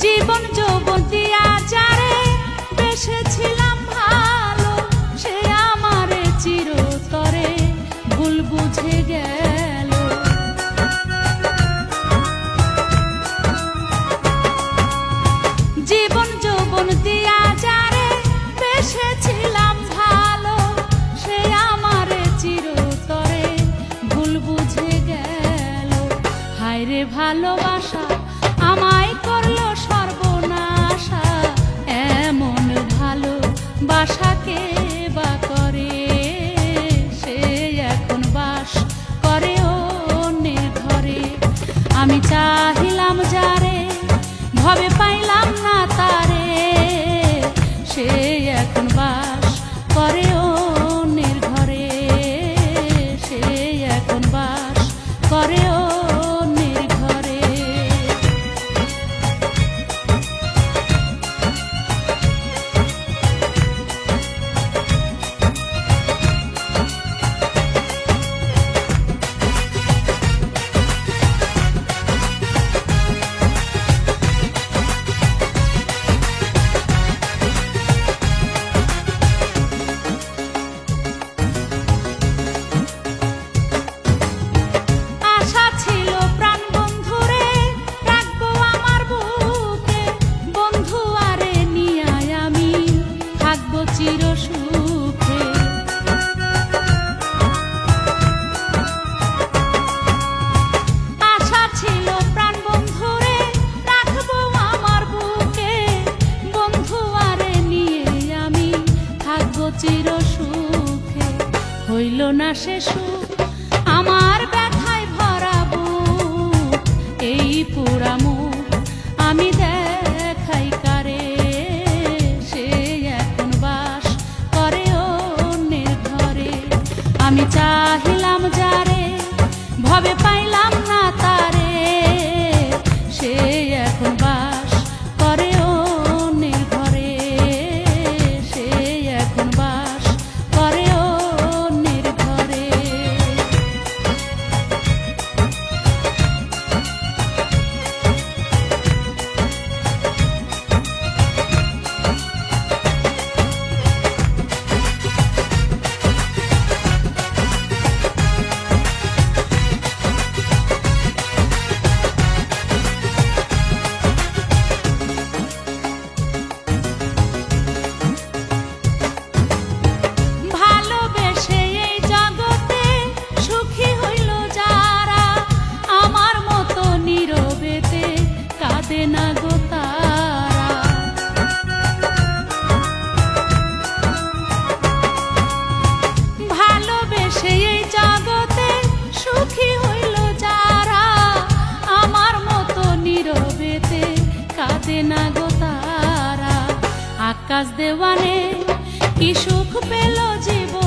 জীবন যৌবন দিয়া যারে বেসেছিলাম ভালো, সে আমারে চিরতরে ভুল বুঝে গেল। জীবন যৌবন দিয়া যারে বেসেছিলাম ভালো, সে আমারে চিরতরে ভুল বুঝে গেল। হায়রে ভালোবাসা আমায় করলো সর্বনাশা, এমন ভালো বাসাকে বা করে, সে এখন বাস করে অন্যের ঘরে। আমি চাহিলাম যারে ভবে পাইলাম না তারে, সে এখন বাস করে অন্যের ঘরে, সে এখন বাস করে অন্যের ঘরে। চির সুখে হইল না সে সুখ, আমার ব্যথায় ভরা বুক, এই পুরা মুখ আমি দেখাই কারে, সে এখন বাস করে অন্যের ঘরে। আমি চাহিলাম যারে ভবে পাইলাম না তারে, সে এখন বাস করে অন্যের ঘরে, সে এখন বাস করে অন্যের ঘরে। ভালোবেসে এই জগতে সুখী হইল যারা, আমার মতো নীরবেতে কাঁদে না গো তারা। আকাশ দেওয়ানে কি সুখ পেল জীবন,